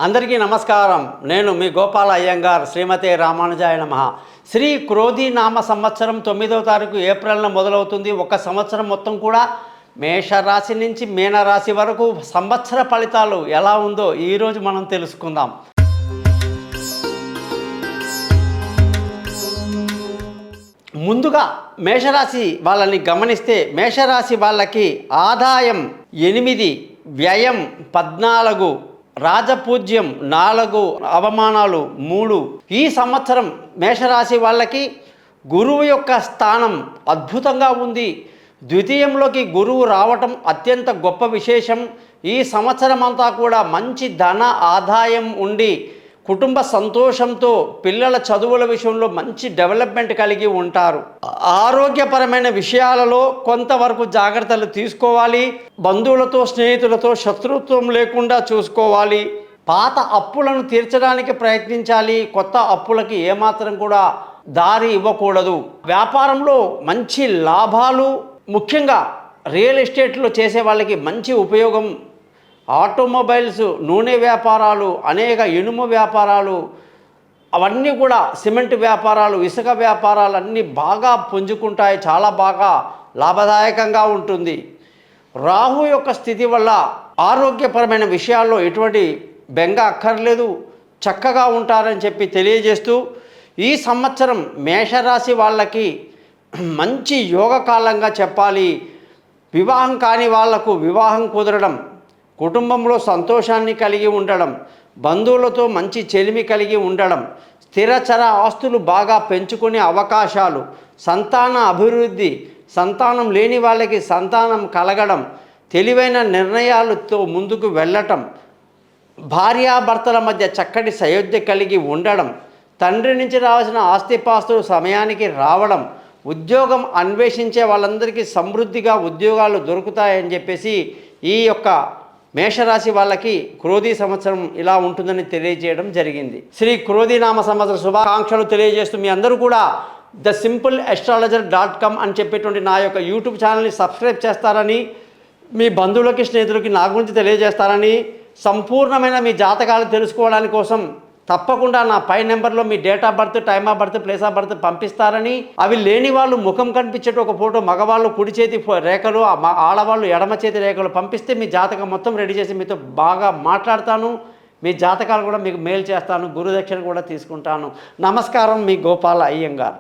అందరికీ నమస్కారం. నేను మీ గోపాల అయ్యంగార్. శ్రీమతే రామానుజాయ నమః. శ్రీ క్రోధి నామ సంవత్సరం 9వ తారీఖు ఏప్రిల్న మొదలవుతుంది. ఒక సంవత్సరం మొత్తం కూడా మేషరాశి నుంచి మీనరాశి వరకు సంవత్సర ఫలితాలు ఎలా ఉందో ఈరోజు మనం తెలుసుకుందాం. ముందుగా మేషరాశి వాళ్ళని గమనిస్తే మేషరాశి వాళ్ళకి ఆదాయం 8, వ్యయం 14, రాజపూజ్యం 4, అవమానాలు 3. ఈ సంవత్సరం మేషరాశి వాళ్ళకి గురువు యొక్క స్థానం అద్భుతంగా ఉంది. ద్వితీయంలోకి గురువు రావటం అత్యంత గొప్ప విశేషం. ఈ సంవత్సరం అంతా కూడా మంచి ధన ఆదాయం ఉండి కుటుంబ సంతోషంతో పిల్లల చదువుల విషయంలో మంచి డెవలప్మెంట్ కలిగి ఉంటారు. ఆరోగ్యపరమైన విషయాలలో కొంతవరకు జాగ్రత్తలు తీసుకోవాలి. బంధువులతో స్నేహితులతో శత్రుత్వం లేకుండా చూసుకోవాలి. పాత అప్పులను తీర్చడానికి ప్రయత్నించాలి. కొత్త అప్పులకి ఏమాత్రం కూడా దారి ఇవ్వకూడదు. వ్యాపారంలో మంచి లాభాలు, ముఖ్యంగా రియల్ ఎస్టేట్లో చేసే వాళ్ళకి మంచి ఉపయోగం. ఆటోమొబైల్స్, నూనె వ్యాపారాలు, అనేక ఇనుము వ్యాపారాలు, అవన్నీ కూడా సిమెంట్ వ్యాపారాలు, ఇసుక వ్యాపారాలు అన్నీ బాగా పుంజుకుంటాయి. చాలా బాగా లాభదాయకంగా ఉంటుంది. రాహు యొక్క స్థితి వల్ల ఆరోగ్యపరమైన విషయాల్లో ఎటువంటి బెంగ అక్కర్లేదు, చక్కగా ఉంటారని చెప్పి తెలియజేస్తూ ఈ సంవత్సరం మేషరాశి వాళ్ళకి మంచి యోగకాలంగా చెప్పాలి. వివాహం కాని వాళ్లకు వివాహం కుదరడం, కుటుంబంలో సంతోషాన్ని కలిగి ఉండడం, బంధువులతో మంచి చెలిమి కలిగి ఉండడం, స్థిరచర ఆస్తులు బాగా పెంచుకునే అవకాశాలు, సంతాన అభివృద్ధి, సంతానం లేని వాళ్ళకి సంతానం కలగడం, తెలివైన నిర్ణయాలతో ముందుకు వెళ్ళటం, భార్యాభర్తల మధ్య చక్కటి సయోధ్య కలిగి ఉండడం, తండ్రి నుంచి రావాల్సిన ఆస్తిపాస్తులు సమయానికి రావడం, ఉద్యోగం అన్వేషించే వాళ్ళందరికీ సమృద్ధిగా ఉద్యోగాలు దొరుకుతాయని చెప్పేసి ఈ యొక్క మేషరాశి వాళ్ళకి క్రోధి సంవత్సరం ఇలా ఉంటుందని తెలియజేయడం జరిగింది. శ్రీ క్రోధి నామ సంవత్సర శుభాకాంక్షలు తెలియజేస్తూ మీ అందరూ కూడా thesimpleastrologer.com అని చెప్పేటువంటి నా యొక్క యూట్యూబ్ ఛానల్ని సబ్స్క్రైబ్ చేస్తారని, మీ బంధువులకి స్నేహితులకి నా గురించి తెలియజేస్తారని, సంపూర్ణమైన మీ జాతకాలు తెలుసుకోవడానికి కోసం తప్పకుండా నా పై నెంబర్లో మీ date of birth, time of birth, place of birth పంపిస్తారని, అవి లేని వాళ్ళు ముఖం కనిపించేట ఒక ఫోటో, మగవాళ్ళు కుడి చేతి రేఖలు, ఆడవాళ్ళు ఎడమ చేతి రేఖలు పంపిస్తే మీ జాతకం మొత్తం రెడీ చేసి మీతో బాగా మాట్లాడతాను. మీ జాతకాలు కూడా మీకు మెయిల్ చేస్తాను. గురుదక్షిణ కూడా తీసుకుంటాను. నమస్కారం, మీ గోపాల అయ్యంగార్.